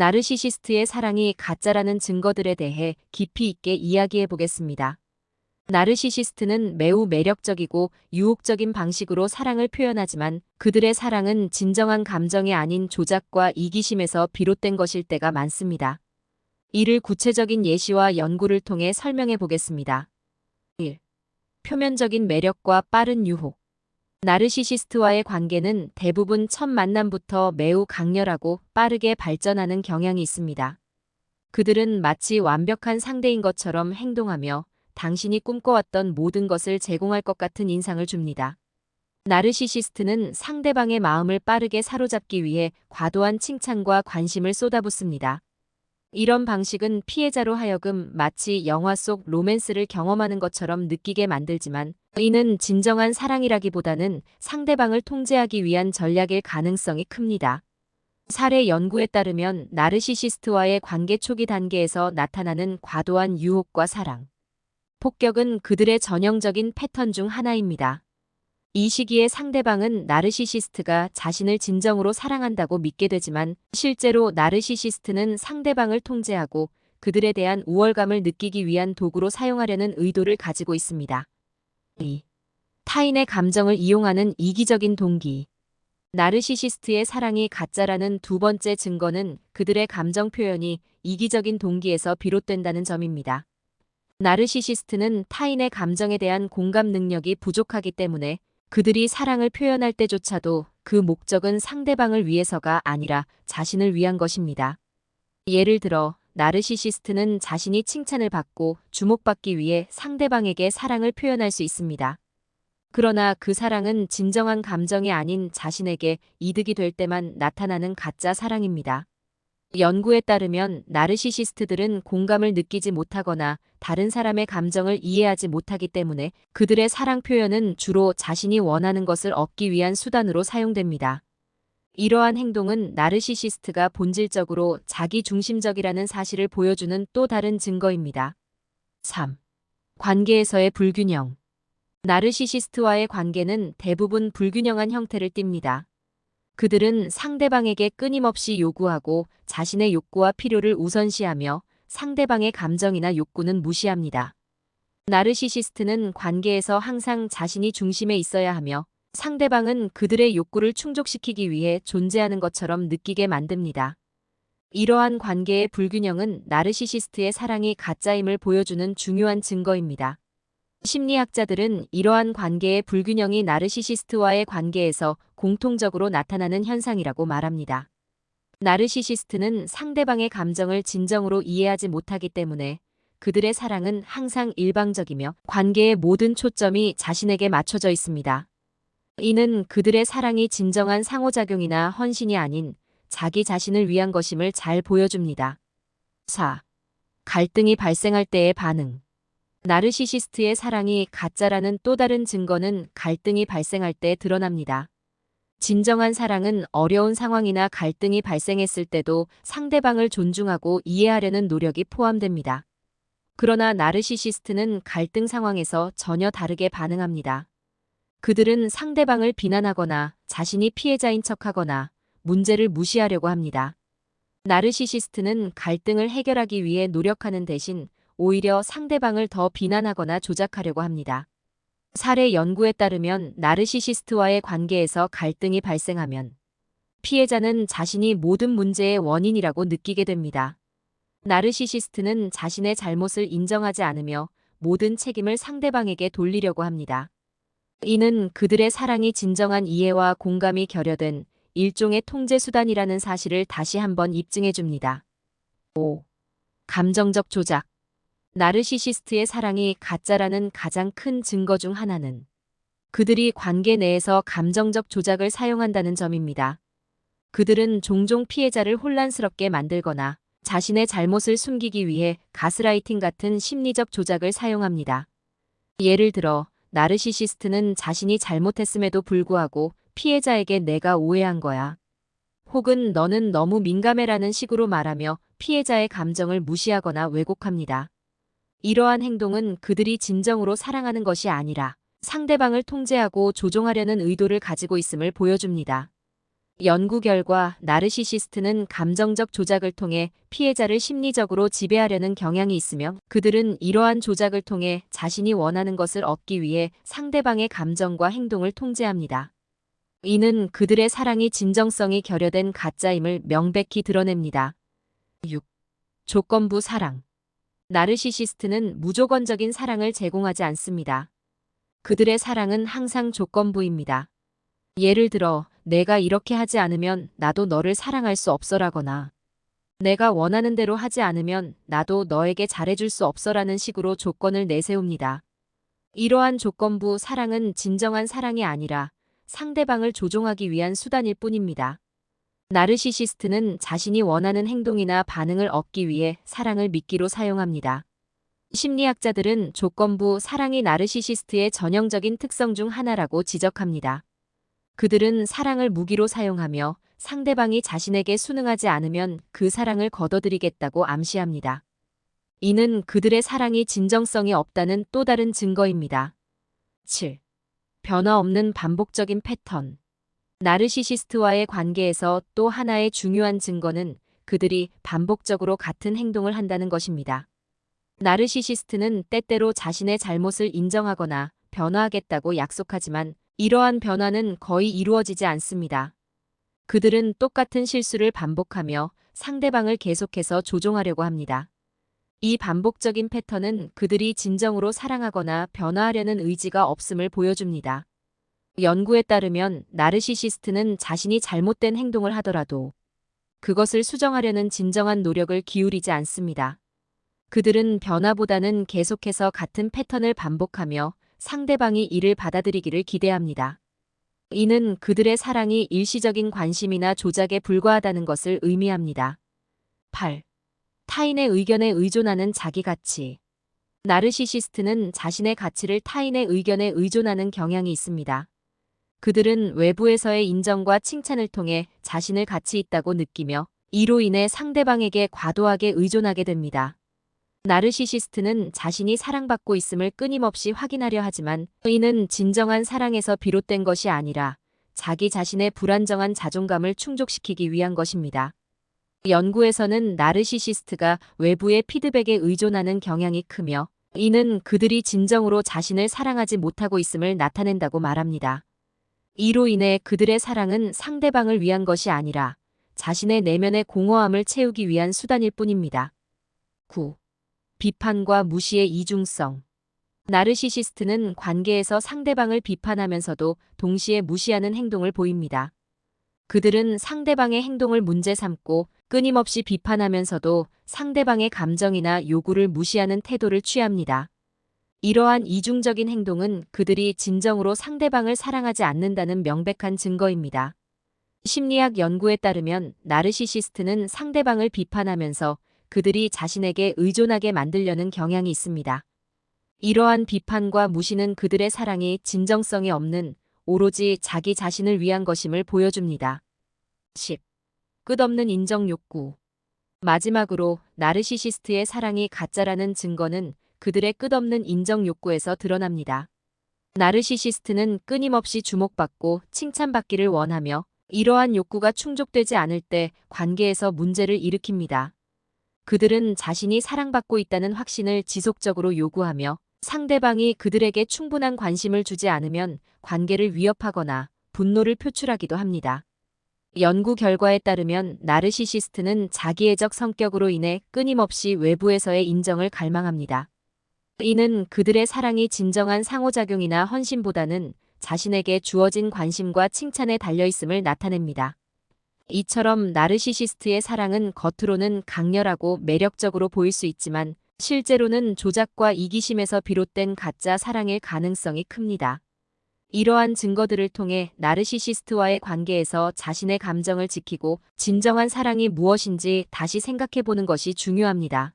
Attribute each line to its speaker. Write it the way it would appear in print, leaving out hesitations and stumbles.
Speaker 1: 나르시시스트의 사랑이 가짜라는 증거들에 대해 깊이 있게 이야기해 보겠습니다. 나르시시스트는 매우 매력적이고 유혹적인 방식으로 사랑을 표현하지만 그들의 사랑은 진정한 감정이 아닌 조작과 이기심에서 비롯된 것일 때가 많습니다. 이를 구체적인 예시와 연구를 통해 설명해 보겠습니다. 1. 표면적인 매력과 빠른 유혹. 나르시시스트와의 관계는 대부분 첫 만남부터 매우 강렬하고 빠르게 발전하는 경향이 있습니다. 그들은 마치 완벽한 상대인 것처럼 행동하며 당신이 꿈꿔왔던 모든 것을 제공할 것 같은 인상을 줍니다. 나르시시스트는 상대방의 마음을 빠르게 사로잡기 위해 과도한 칭찬과 관심을 쏟아붓습니다. 이런 방식은 피해자로 하여금 마치 영화 속 로맨스를 경험하는 것처럼 느끼게 만들지만 이는 진정한 사랑이라기보다는 상대방을 통제하기 위한 전략일 가능성이 큽니다. 사례 연구에 따르면 나르시시스트와의 관계 초기 단계에서 나타나는 과도한 유혹과 사랑, 폭격은 그들의 전형적인 패턴 중 하나입니다. 이 시기에 상대방은 나르시시스트가 자신을 진정으로 사랑한다고 믿게 되지만 실제로 나르시시스트는 상대방을 통제하고 그들에 대한 우월감을 느끼기 위한 도구로 사용하려는 의도를 가지고 있습니다. 2. 타인의 감정을 이용하는 이기적인 동기. 나르시시스트의 사랑이 가짜라는 두 번째 증거는 그들의 감정 표현이 이기적인 동기에서 비롯된다는 점입니다. 나르시시스트는 타인의 감정에 대한 공감 능력이 부족하기 때문에 그들이 사랑을 표현할 때조차도 그 목적은 상대방을 위해서가 아니라 자신을 위한 것입니다. 예를 들어, 나르시시스트는 자신이 칭찬을 받고 주목받기 위해 상대방에게 사랑을 표현할 수 있습니다. 그러나 그 사랑은 진정한 감정이 아닌 자신에게 이득이 될 때만 나타나는 가짜 사랑입니다. 연구에 따르면 나르시시스트들은 공감을 느끼지 못하거나 다른 사람의 감정을 이해하지 못하기 때문에 그들의 사랑 표현은 주로 자신이 원하는 것을 얻기 위한 수단으로 사용됩니다. 이러한 행동은 나르시시스트가 본질적으로 자기중심적이라는 사실을 보여주는 또 다른 증거입니다. 3. 관계에서의 불균형. 나르시시스트와의 관계는 대부분 불균형한 형태를 띱니다. 그들은 상대방에게 끊임없이 요구하고 자신의 욕구와 필요를 우선시하며 상대방의 감정이나 욕구는 무시합니다. 나르시시스트는 관계에서 항상 자신이 중심에 있어야 하며 상대방은 그들의 욕구를 충족시키기 위해 존재하는 것처럼 느끼게 만듭니다. 이러한 관계의 불균형은 나르시시스트의 사랑이 가짜임을 보여주는 중요한 증거입니다. 심리학자들은 이러한 관계의 불균형이 나르시시스트와의 관계에서 공통적으로 나타나는 현상이라고 말합니다. 나르시시스트는 상대방의 감정을 진정으로 이해하지 못하기 때문에 그들의 사랑은 항상 일방적이며 관계의 모든 초점이 자신에게 맞춰져 있습니다. 이는 그들의 사랑이 진정한 상호작용이나 헌신이 아닌 자기 자신을 위한 것임을 잘 보여줍니다. 4. 갈등이 발생할 때의 반응. 나르시시스트의 사랑이 가짜라는 또 다른 증거는 갈등이 발생할 때 드러납니다. 진정한 사랑은 어려운 상황이나 갈등이 발생했을 때도 상대방을 존중하고 이해하려는 노력이 포함됩니다. 그러나 나르시시스트는 갈등 상황에서 전혀 다르게 반응합니다. 그들은 상대방을 비난하거나 자신이 피해자인 척하거나 문제를 무시하려고 합니다. 나르시시스트는 갈등을 해결하기 위해 노력하는 대신 오히려 상대방을 더 비난하거나 조작하려고 합니다. 사례 연구에 따르면 나르시시스트와의 관계에서 갈등이 발생하면 피해자는 자신이 모든 문제의 원인이라고 느끼게 됩니다. 나르시시스트는 자신의 잘못을 인정하지 않으며 모든 책임을 상대방에게 돌리려고 합니다. 이는 그들의 사랑이 진정한 이해와 공감이 결여된 일종의 통제 수단이라는 사실을 다시 한번 입증해 줍니다. 5. 감정적 조작. 나르시시스트의 사랑이 가짜라는 가장 큰 증거 중 하나는 그들이 관계 내에서 감정적 조작을 사용한다는 점입니다. 그들은 종종 피해자를 혼란스럽게 만들거나 자신의 잘못을 숨기기 위해 가스라이팅 같은 심리적 조작을 사용합니다. 예를 들어, 나르시시스트는 자신이 잘못했음에도 불구하고 피해자에게 내가 오해한 거야. 혹은 너는 너무 민감해라는 식으로 말하며 피해자의 감정을 무시하거나 왜곡합니다. 이러한 행동은 그들이 진정으로 사랑하는 것이 아니라 상대방을 통제하고 조종하려는 의도를 가지고 있음을 보여줍니다. 연구 결과 나르시시스트는 감정적 조작을 통해 피해자를 심리적으로 지배하려는 경향이 있으며 그들은 이러한 조작을 통해 자신이 원하는 것을 얻기 위해 상대방의 감정과 행동을 통제합니다. 이는 그들의 사랑이 진정성이 결여된 가짜임을 명백히 드러냅니다. 6. 조건부 사랑. 나르시시스트는 무조건적인 사랑을 제공하지 않습니다. 그들의 사랑은 항상 조건부입니다. 예를 들어, 내가 이렇게 하지 않으면 나도 너를 사랑할 수 없어라거나, 내가 원하는 대로 하지 않으면 나도 너에게 잘해줄 수 없어라는 식으로 조건을 내세웁니다. 이러한 조건부 사랑은 진정한 사랑이 아니라 상대방을 조종하기 위한 수단일 뿐입니다. 나르시시스트는 자신이 원하는 행동이나 반응을 얻기 위해 사랑을 미끼로 사용합니다. 심리학자들은 조건부 사랑이 나르시시스트의 전형적인 특성 중 하나라고 지적합니다. 그들은 사랑을 무기로 사용하며 상대방이 자신에게 순응하지 않으면 그 사랑을 거둬들이겠다고 암시합니다. 이는 그들의 사랑이 진정성이 없다는 또 다른 증거입니다. 7. 변화 없는 반복적인 패턴. 나르시시스트와의 관계에서 또 하나의 중요한 증거는 그들이 반복적으로 같은 행동을 한다는 것입니다. 나르시시스트는 때때로 자신의 잘못을 인정하거나 변화하겠다고 약속하지만 이러한 변화는 거의 이루어지지 않습니다. 그들은 똑같은 실수를 반복하며 상대방을 계속해서 조종하려고 합니다. 이 반복적인 패턴은 그들이 진정으로 사랑하거나 변화하려는 의지가 없음을 보여줍니다. 연구에 따르면 나르시시스트는 자신이 잘못된 행동을 하더라도 그것을 수정하려는 진정한 노력을 기울이지 않습니다. 그들은 변화보다는 계속해서 같은 패턴을 반복하며 상대방이 이를 받아들이기를 기대합니다. 이는 그들의 사랑이 일시적인 관심이나 조작에 불과하다는 것을 의미합니다. 8. 타인의 의견에 의존하는 자기 가치. 나르시시스트는 자신의 가치를 타인의 의견에 의존하는 경향이 있습니다. 그들은 외부에서의 인정과 칭찬을 통해 자신을 가치 있다고 느끼며 이로 인해 상대방에게 과도하게 의존하게 됩니다. 나르시시스트는 자신이 사랑받고 있음을 끊임없이 확인하려 하지만 이는 진정한 사랑에서 비롯된 것이 아니라 자기 자신의 불안정한 자존감을 충족시키기 위한 것입니다. 연구에서는 나르시시스트가 외부의 피드백에 의존하는 경향이 크며 이는 그들이 진정으로 자신을 사랑하지 못하고 있음을 나타낸다고 말합니다. 이로 인해 그들의 사랑은 상대방을 위한 것이 아니라 자신의 내면의 공허함을 채우기 위한 수단일 뿐입니다. 9. 비판과 무시의 이중성. 나르시시스트는 관계에서 상대방을 비판하면서도 동시에 무시하는 행동을 보입니다. 그들은 상대방의 행동을 문제 삼고 끊임없이 비판하면서도 상대방의 감정이나 요구를 무시하는 태도를 취합니다. 이러한 이중적인 행동은 그들이 진정으로 상대방을 사랑하지 않는다는 명백한 증거입니다. 심리학 연구에 따르면 나르시시스트는 상대방을 비판하면서 그들이 자신에게 의존하게 만들려는 경향이 있습니다. 이러한 비판과 무시는 그들의 사랑이 진정성이 없는 오로지 자기 자신을 위한 것임을 보여줍니다. 10. 끝없는 인정 욕구. 마지막으로 나르시시스트의 사랑이 가짜라는 증거는 그들의 끝없는 인정 욕구에서 드러납니다. 나르시시스트는 끊임없이 주목받고 칭찬받기를 원하며 이러한 욕구가 충족되지 않을 때 관계에서 문제를 일으킵니다. 그들은 자신이 사랑받고 있다는 확신을 지속적으로 요구하며 상대방이 그들에게 충분한 관심을 주지 않으면 관계를 위협하거나 분노를 표출하기도 합니다. 연구 결과에 따르면 나르시시스트는 자기애적 성격으로 인해 끊임없이 외부에서의 인정을 갈망합니다. 이는 그들의 사랑이 진정한 상호작용이나 헌신보다는 자신에게 주어진 관심과 칭찬에 달려있음을 나타냅니다. 이처럼 나르시시스트의 사랑은 겉으로는 강렬하고 매력적으로 보일 수 있지만 실제로는 조작과 이기심에서 비롯된 가짜 사랑일 가능성이 큽니다. 이러한 증거들을 통해 나르시시스트와의 관계에서 자신의 감정을 지키고 진정한 사랑이 무엇인지 다시 생각해보는 것이 중요합니다.